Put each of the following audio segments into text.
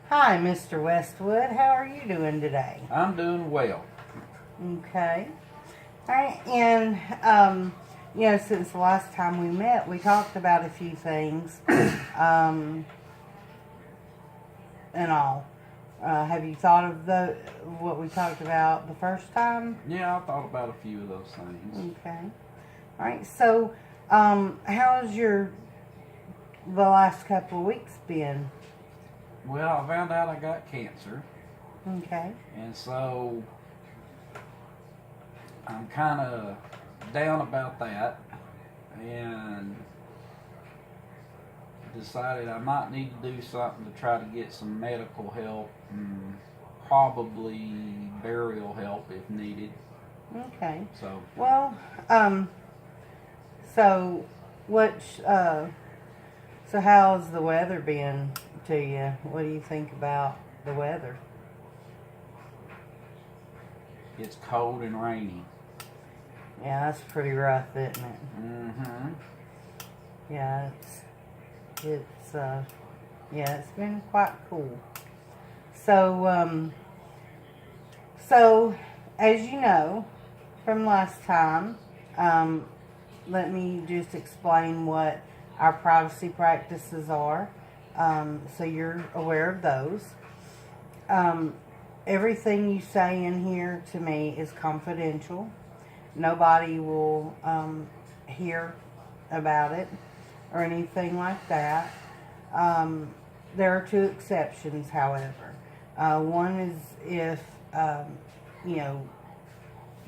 Hi, Mr. Westwood. How are you doing today? I'm doing well. Okay. All right. And, since the last time we met, we talked about a few things and all. Have you thought of what we talked about the first time? Yeah, I thought about a few of those things. Okay. All right. So, how's the last couple of weeks been? Well, I found out I got cancer, Okay. and so I'm kind of down about that, and decided I might need to do something to try to get some medical help and probably burial help if needed. Okay. So, Well, so what? So how's the weather been to you? What do you think about the weather? it's cold and rainy. Yeah, that's pretty rough, isn't it? Mm-hmm. Yeah, it's yeah, it's been quite cool. So so as you know from last time, um, let me just explain what our privacy practices are, so you're aware of those. Um, Everything you say in here to me is confidential. Nobody will hear about it or anything like that. Um, there are two exceptions, however. One is if you know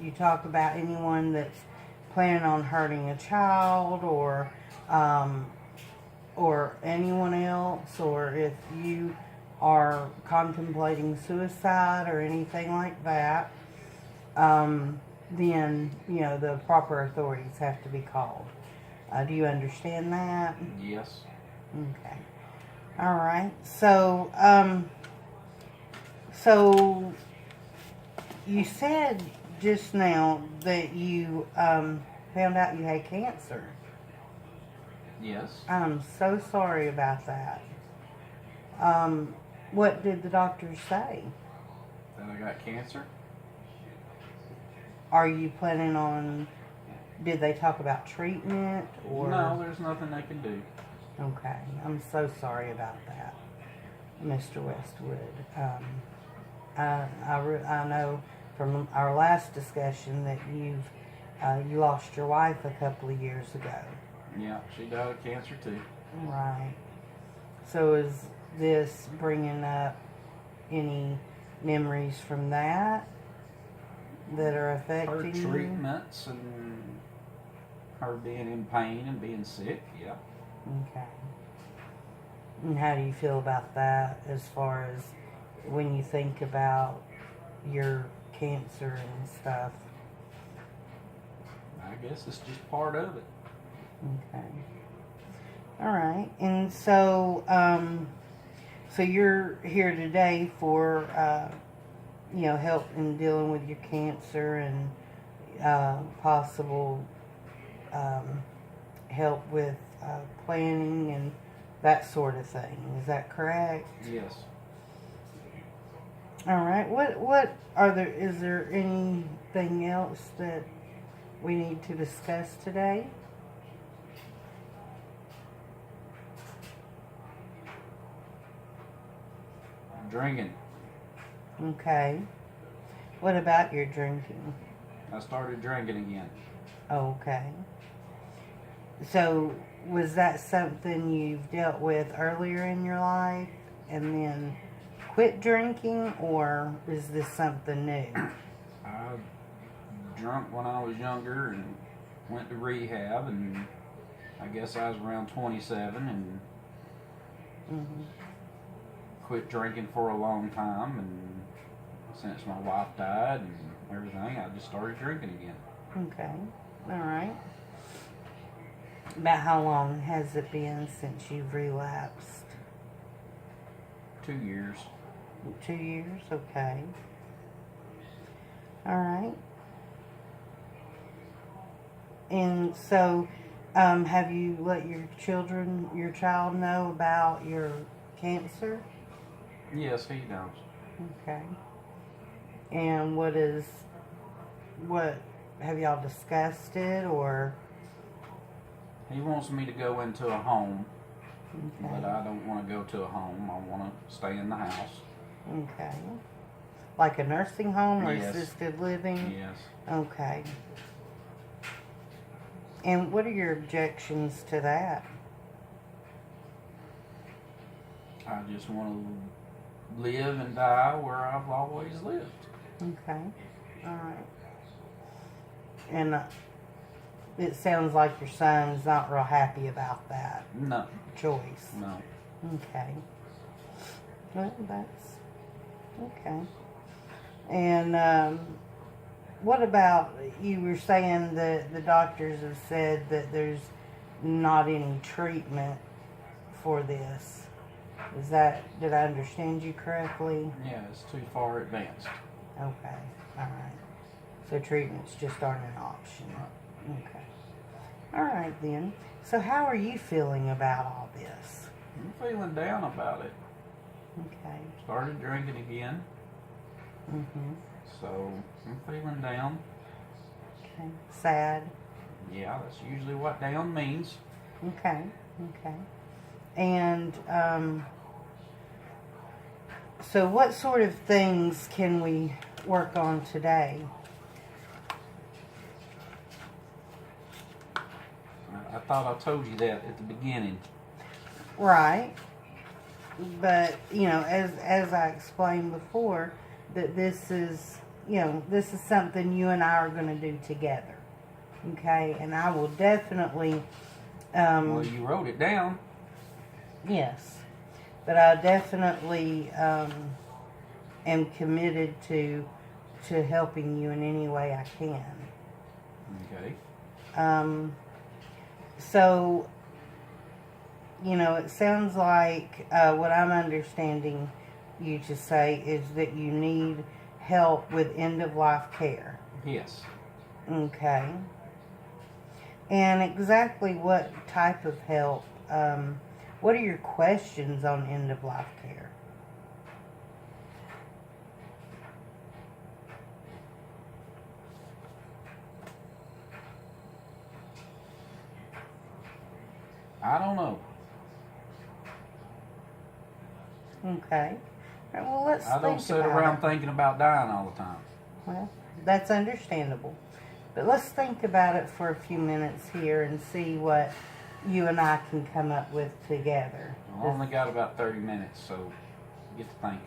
you talk about anyone that's planning on hurting a child um, or anyone else, or if you are contemplating suicide or anything like that, then the proper authorities have to be called. Do you understand that? Yes. Okay. All right. So you said just now that you found out you had cancer. Yes. I'm so sorry about that. What did the doctors say? That I got cancer? Are you planning on? Did they talk about treatment or? No, there's nothing they can do. Okay, I'm so sorry about that, Mr. Westwood. I know from our last discussion that you lost your wife a couple of years ago. Yeah, she died of cancer too. Right. So is this bringing up any memories from that are Her affecting you? treatments and her being in pain and being sick, yeah. Okay. And how do you feel about that as far as when you think about your cancer and stuff? I guess it's just part of it. Okay. All right. And so you're here today for help in dealing with your cancer and possible help with planning and that sort of thing. Is that correct? Yes. All right. What are there? Is there anything else that we need to discuss today? Drinking. Okay. What about your drinking? I started drinking again. Okay. So, was that something you've dealt with earlier in your life and then quit drinking, or is this something new? I drunk when I was younger and went to rehab, and I guess I was around 27 and Mm-hmm. quit drinking for a long time, and since my wife died and everything, I just started drinking again. Okay. All right. About how long has it been since you've relapsed? 2 years. 2 years? Okay. All right. And so, have you let your child know about your cancer? Yes, he does. Okay. And what have y'all discussed it, or? He wants me to go into a home, Okay. but I don't want to go to a home. I want to stay in the house. Okay. Like a nursing home or Yes. assisted living? Yes. Okay. And what are your objections to that? I just want to live and die where I've always lived. Okay. All right. And it sounds like your son's not real happy about that No. choice. No. Okay. Well, that's okay. And what about, you were saying that the doctors have said that there's not any treatment for this. Did I understand you correctly? Yeah, it's too far advanced. Okay. All right. So treatments just aren't an option. Okay. All right then. So how are you feeling about all this? I'm feeling down about it. Okay. Started drinking again, Mhm. so I'm feeling down. Okay. Sad. Yeah, that's usually what down means. Okay. Okay. And so what sort of things can we work on today? I thought I told you that at the beginning. Right. But, as I explained before, that this is something you and I are going to do together. Okay? And I will definitely, Well, you wrote it down. yes. But I definitely am committed to helping you in any way I can. Okay. So, it sounds like what I'm understanding you to say is that you need help with end-of-life care. Yes. Okay. And exactly what type of help? What are your questions on end-of-life care? I don't know. Okay. All right, well, let's I don't think sit about around it. thinking about dying all the time. Well, that's understandable. But let's think about it for a few minutes here and see what you and I can come up with together. I only got about 30 minutes, so get to thinking.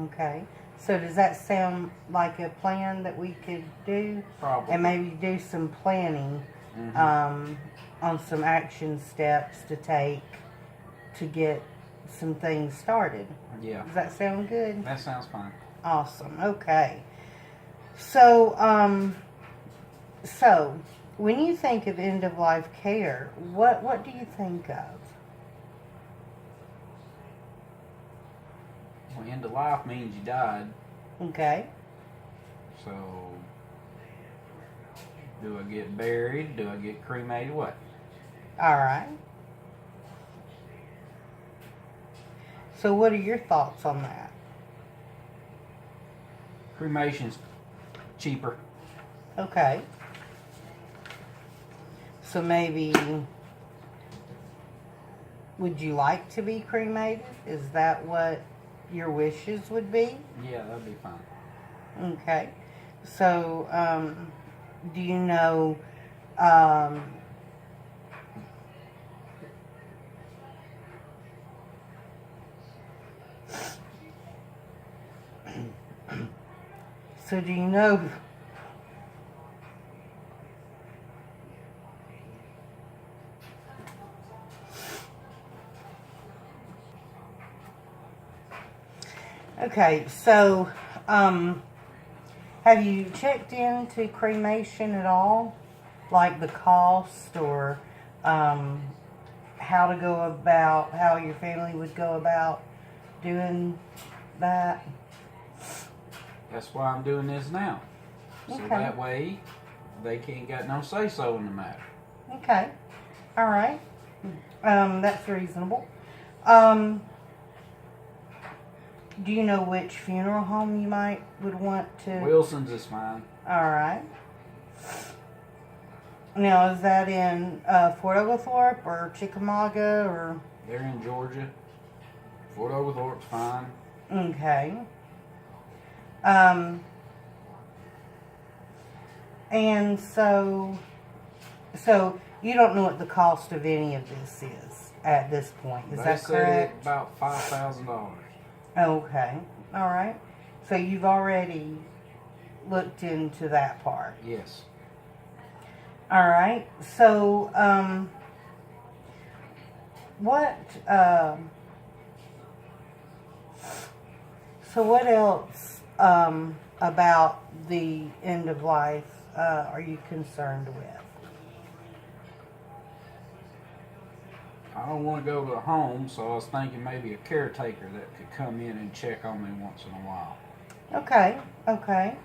Okay. So does that sound like a plan that we could do? Probably. And maybe do some planning on some action steps to take to get some things started. Yeah. Does that sound good? That sounds fine. Awesome. Okay. So, so when you think of end of life care, what do you think of? Well, end of life means you died. Okay. So, do I get buried? Do I get cremated? What? All right. So what are your thoughts on that? Cremation's cheaper. Okay. So maybe, would you like to be cremated? Is that what your wishes would be? Yeah, that'd be fine. Okay. So, do you know, so do you know, okay, so, have you checked into cremation at all? Like the cost or how to go about, how your family would go about doing that? That's why I'm doing this now. So Okay. that way, they can't got no say-so in the matter. Okay. All right. That's reasonable. Do you know which funeral home you would want to? Wilson's is fine. All right. Now, is that in Fort Oglethorpe or Chickamauga or? They're in Georgia. Fort Oglethorpe's fine. Okay. And so you don't know what the cost of any of this is at this point. Is that correct? About $5,000. Okay. All right. So you've already looked into that part. Yes. All right. So what what else about the end of life are you concerned with? I don't want to go to a home, so I was thinking maybe a caretaker that could come in and check on me once in a while. Okay. Okay.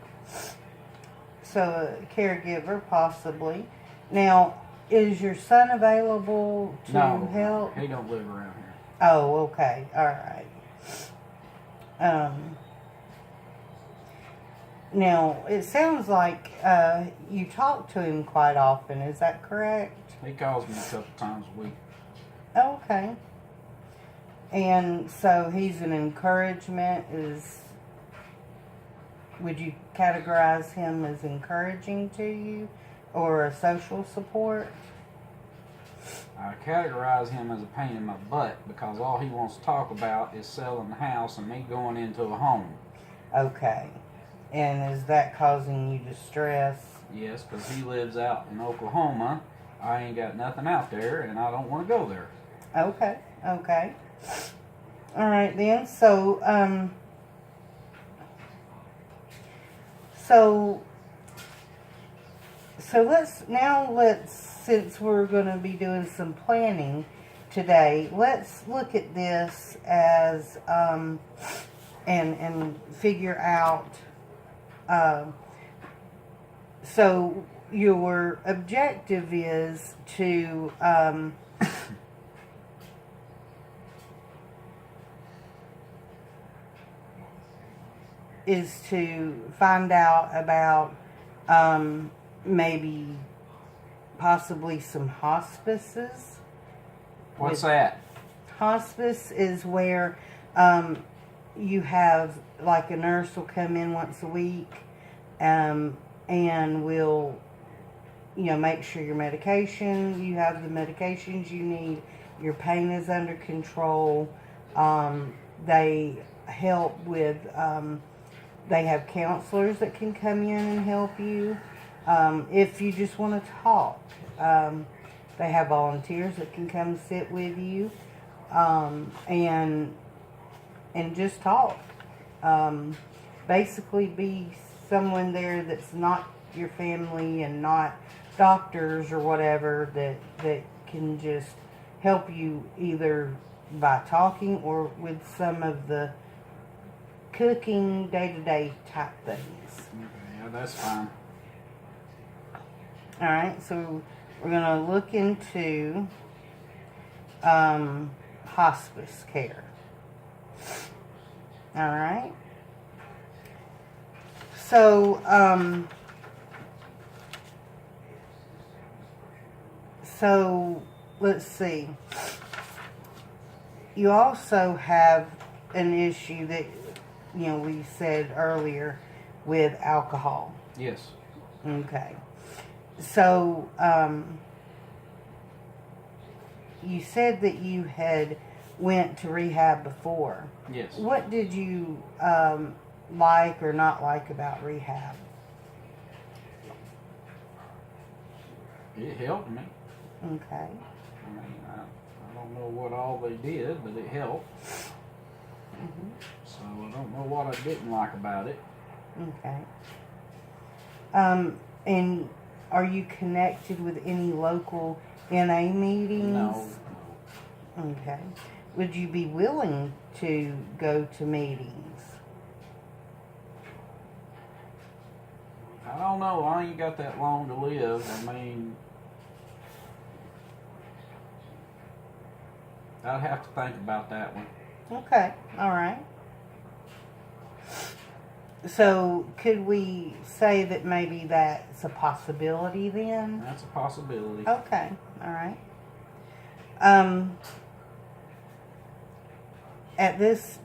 So a caregiver, possibly. Now, is your son available to help? He don't live around here. Oh, okay. All right. Now, it sounds like you talk to him quite often. Is that correct? He calls me a couple times a week. Oh, okay. And so he's an encouragement. Would you categorize him as encouraging to you or a social support? I categorize him as a pain in my butt because all he wants to talk about is selling the house and me going into a home. Okay. And is that causing you distress? Yes, because he lives out in Oklahoma. I ain't got nothing out there, and I don't want to go there. Okay. Okay. All right then. So let's since we're going to be doing some planning today, let's look at this as and figure out. So your objective is to find out about maybe possibly some hospices. What's that? Hospice is where you have, like, a nurse will come in once a week and will, make sure you have the medications you need, your pain is under control. They help with, they have counselors that can come in and help you. If you just want to talk, they have volunteers that can come sit with you and just talk. Basically be someone there that's not your family and not doctors or whatever that can just help you either by talking or with some of the cooking day-to-day type things. Okay, yeah, that's fine. All right, so we're going to look into hospice care. All right. So, let's see. You also have an issue that, we said earlier with alcohol. Yes. Okay. So, you said that you had went to rehab before. Yes. What did you like or not like about rehab? It helped me. Okay. I mean, I don't know what all they did, but it helped. Mm-hmm. So I don't know what I didn't like about it. Okay. And are you connected with any local NA meetings? No. Okay. Would you be willing to go to meetings? I don't know. I ain't got that long to live. I mean, I'd have to think about that one. Okay. All right. So could we say that maybe that's a possibility then? That's a possibility. Okay, all right. Um, at this,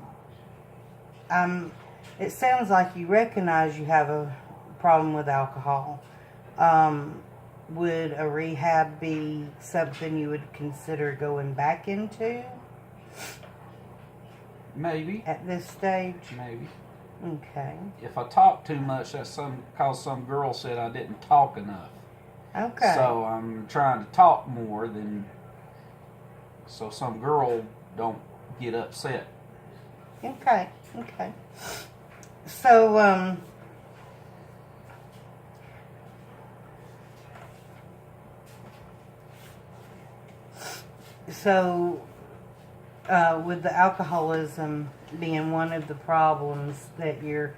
it sounds like you recognize you have a problem with alcohol. Would a rehab be something you would consider going back into Maybe. at this stage? Maybe. Okay. If I talk too much, that's because some girl said I didn't talk enough. Okay. So I'm trying to talk more than so some girl don't get upset. Okay. Okay. So, with the alcoholism being one of the problems that you're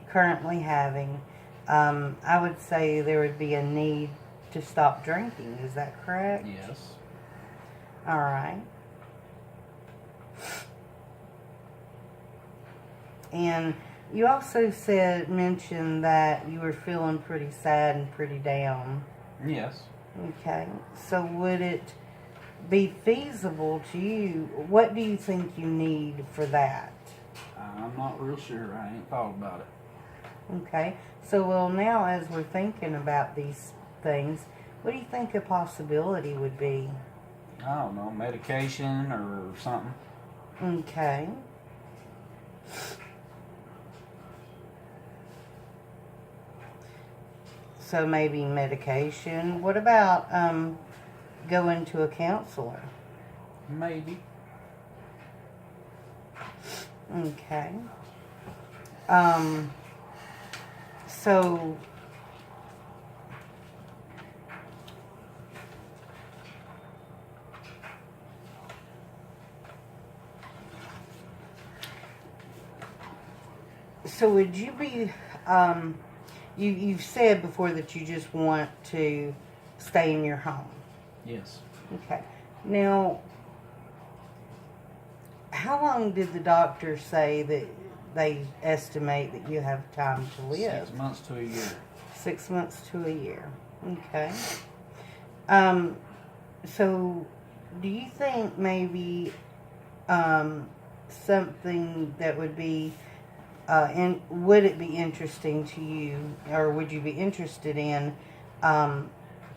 currently having, I would say there would be a need to stop drinking. Is that correct? Yes. All right. And you also mentioned that you were feeling pretty sad and pretty down. Yes. Okay. So would it be feasible to you? What do you think you need for that? I'm not real sure. I ain't thought about it. Okay. So, well, now as we're thinking about these things, what do you think a possibility would be? I don't know, medication or something. Okay. So maybe medication. What about going to a counselor? Maybe. Okay. So would you be you've said before that you just want to stay in your home. Yes. Okay. Now, how long did the doctor say that they estimate that you have time to live? 6 months to a year. 6 months to a year. Okay. So, do you think maybe something that would be, would it be interesting to you, or would you be interested in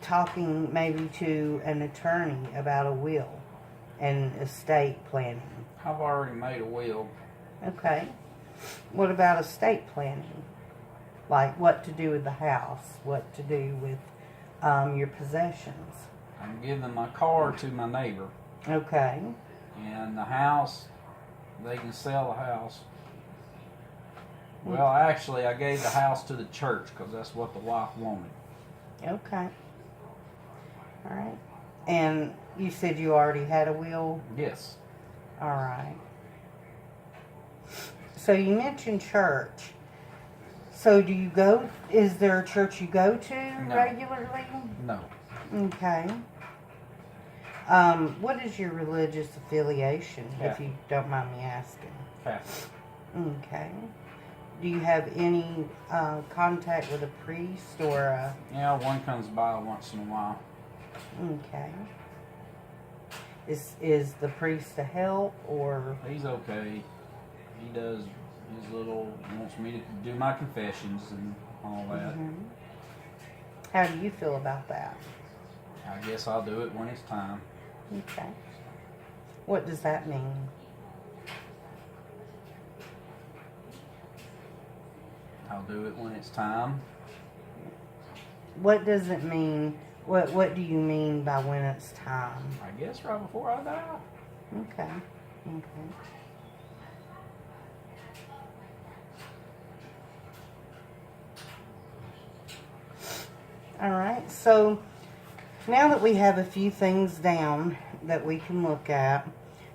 talking maybe to an attorney about a will and estate planning? I've already made a will. Okay. What about estate planning? Like what to do with the house, what to do with your possessions. I'm giving my car to my neighbor. Okay. And the house, they can sell the house. Well, actually, I gave the house to the church because that's what the wife wanted. Okay. All right. And you said you already had a will? Yes. All right. So you mentioned church. So do you go, is there a church you go to No. regularly? No. Okay. What is your religious affiliation, if you don't mind me asking? Catholic. Okay. Do you have any contact with a priest or a... Yeah, one comes by once in a while. Okay. Is the priest a help or... He's okay. He does his little, wants me to do my confessions and all that. Mhm. How do you feel about that? I guess I'll do it when it's time. Okay. What does that mean? I'll do it when it's time. What does it mean? What do you mean by when it's time? I guess right before I die. Okay. Okay. All right. So now that we have a few things down that we can look at,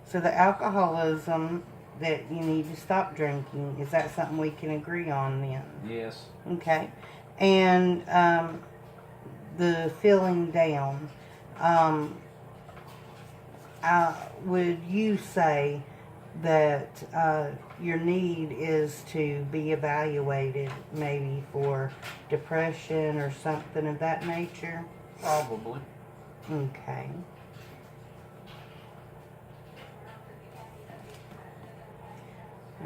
so the alcoholism, that you need to stop drinking, is that something we can agree on then? Yes. Okay. And the feeling down, would you say that your need is to be evaluated, maybe for depression or something of that nature? Probably. Okay.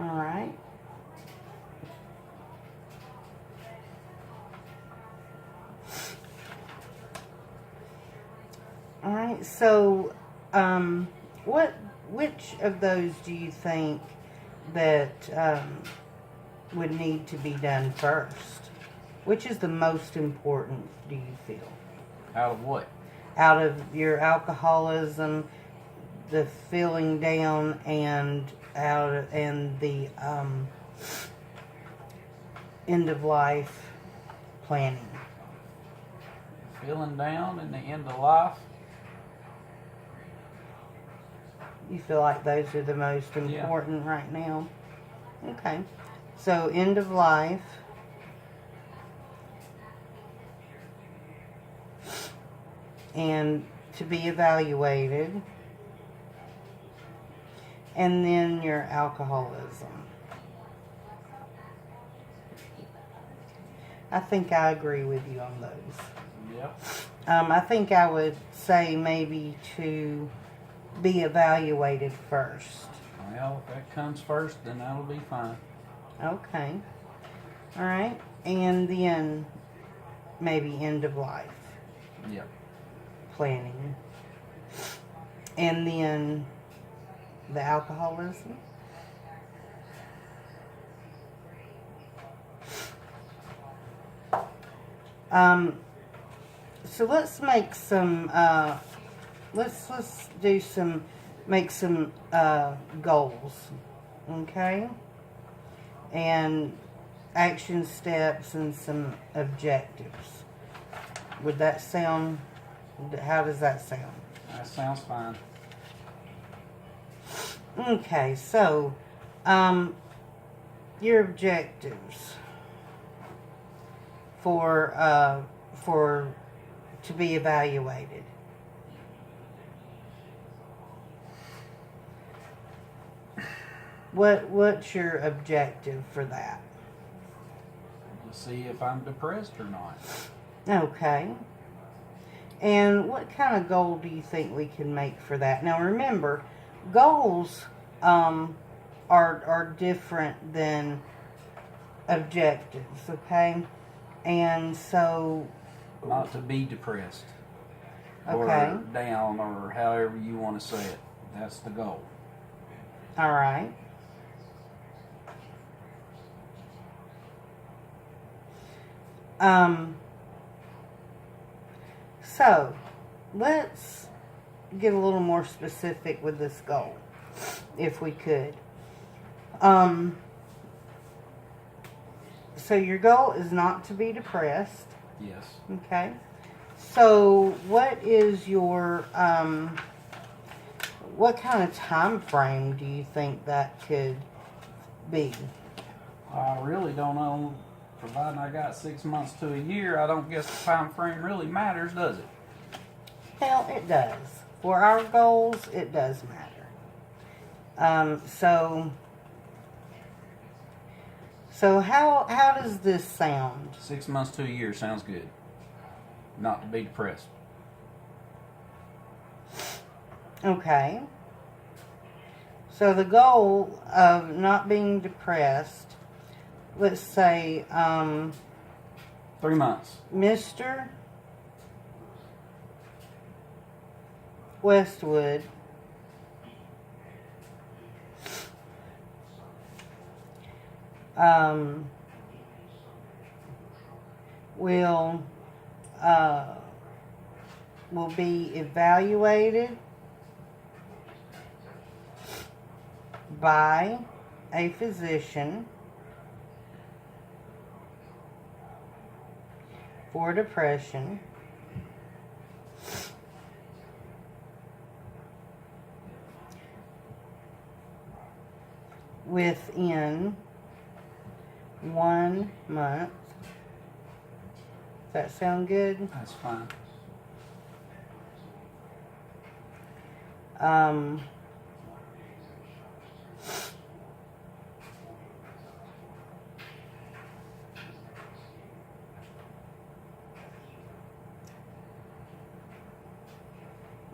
All right. All right. So, which of those do you think that would need to be done first? Which is the most important, do you feel? Out of what? Out of your alcoholism, the feeling down, and the end of life planning. Feeling down in the end of life? You feel like those are the most important right now? Okay. So end of life. And to be evaluated. And then your alcoholism. I think I agree with you on those. Yep. I think I would say maybe to be evaluated first. Well, if that comes first, then that'll be fine. Okay. All right. And then maybe end of life Yep. planning. And then the alcoholism. So let's make some, let's do some, make some goals, okay? And action steps and some objectives. Would that sound, how does that sound? That sounds fine. Okay, so, your objectives for to be evaluated. What's your objective for that? To see if I'm depressed or not. Okay. And what kind of goal do you think we can make for that? Now remember, goals are different than objectives, okay? And so... Not to be depressed. Okay. Or down, or however you want to say it. That's the goal. All right. So, let's get a little more specific with this goal, if we could. So your goal is not to be depressed. Yes. Okay. So what is your, what kind of time frame do you think that could be? I really don't know. Providing I got 6 months to a year, I don't guess the time frame really matters, does it? Well, it does. For our goals, it does matter. So how does this sound? 6 months to a year sounds good. Not to be depressed. Okay. So the goal of not being depressed, let's say, 3 months. Mr. Westwood will be evaluated by a physician for depression within 1 month. Does that sound good? That's fine.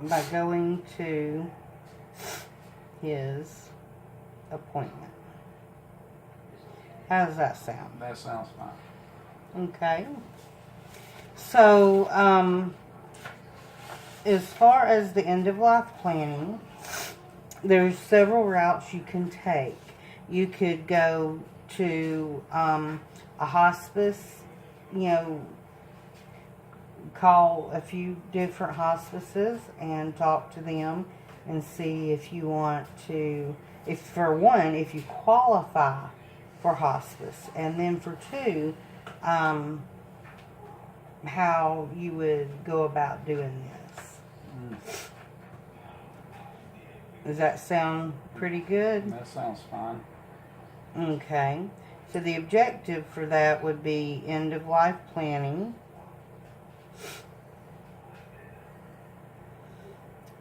by going to his appointment. How does that sound? That sounds fine. Okay. So, as far as the end of life planning, there's several routes you can take. You could go to a hospice, call a few different hospices and talk to them and see if you want to, if you qualify for hospice, and then for two, how you would go about doing this. Does that sound pretty good? That sounds fine. Okay. So the objective for that would be end of life planning.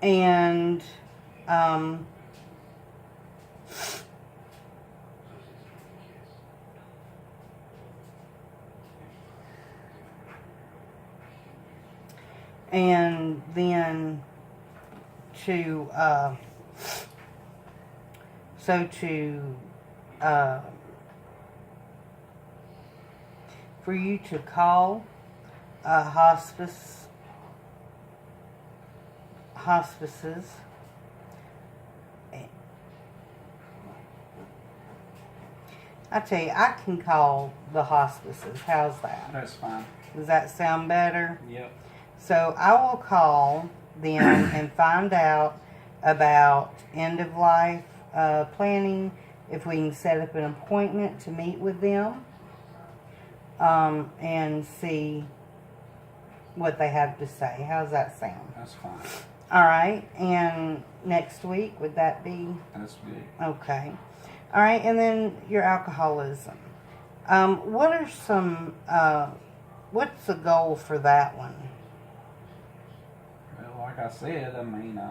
And then to for you to call hospices. I tell you, I can call the hospices. How's that? That's fine. Does that sound better? Yep. So I will call them and find out about end of life planning, if we can set up an appointment to meet with them, and see what they have to say. How's that sound? That's fine. All right. And next week, would that be? That's good. Okay. All right. And then your alcoholism. What are some, what's the goal for that one? Well, like I said, I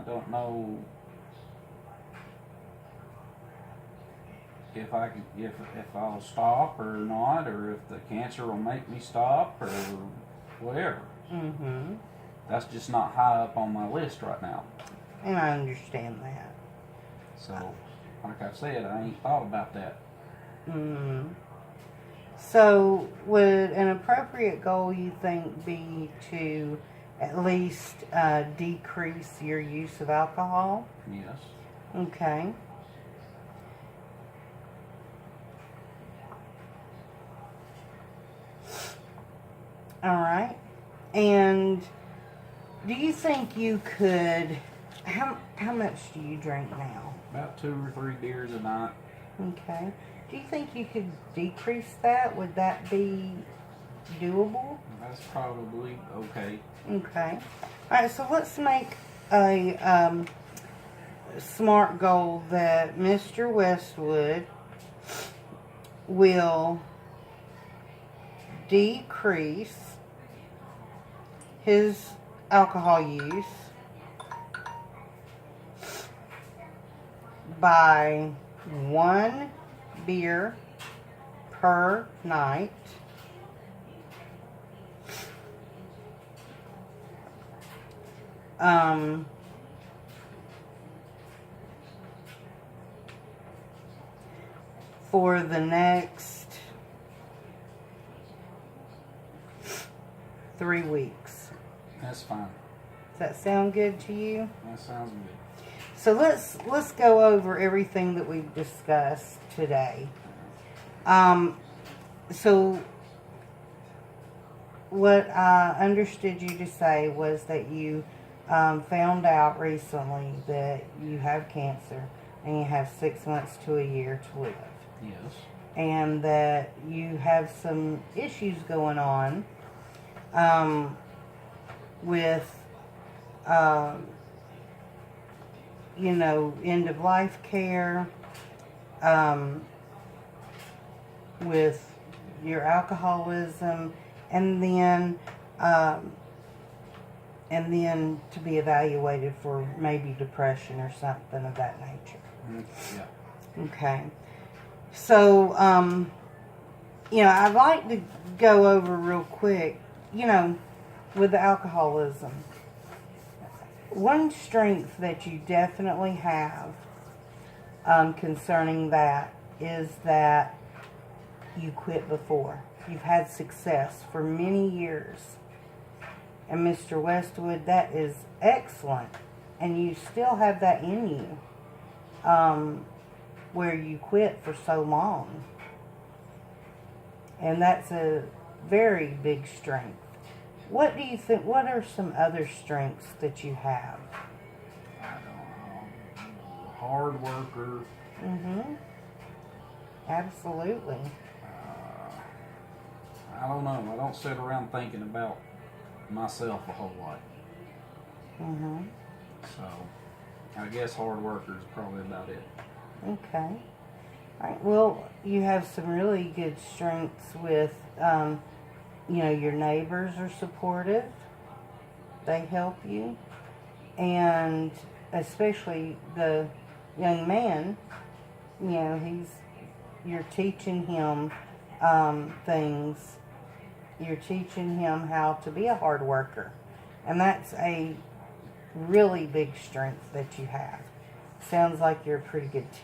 don't know if I'll stop or not, or if the cancer will make me stop or whatever. Mm-hmm. That's just not high up on my list right now. And I understand that. So, like I said, I ain't thought about that. Mm-hmm. So, would an appropriate goal, you think, be to at least decrease your use of alcohol? Yes. Okay. All right. And do you think you could, how much do you drink now? About 2 or 3 beers a night. Okay. Do you think you could decrease that? Would that be doable? That's probably okay. Okay. All right, so let's make a SMART goal that Mr. Westwood will decrease his alcohol use by 1 beer per night. For the next 3 weeks. That's fine. Does that sound good to you? That sounds good. So let's go over everything that we've discussed today. So what I understood you to say was that you found out recently that you have cancer and you have 6 months to a year to live. Yes. And that you have some issues going on with end of life care, with your alcoholism, and then to be evaluated for maybe depression or something of that nature. Yeah. Okay. So, I'd like to go over real quick, with the alcoholism. one strength that you definitely have concerning that is that you quit before. You've had success for many years. And Mr. Westwood, that is excellent. And you still have that in you, where you quit for so long. And that's a very big strength. What do you think, what are some other strengths that you have? I don't know. Hard worker. Mm-hmm. Absolutely. I don't know. I don't sit around thinking about myself a whole lot. Mm-hmm. So, I guess hard worker is probably about it. Okay. All right. Well, you have some really good strengths with, your neighbors are supportive. They help you. And especially the young man, you're teaching him things. You're teaching him how to be a hard worker. And that's a really big strength that you have. Sounds like you're a pretty good teacher.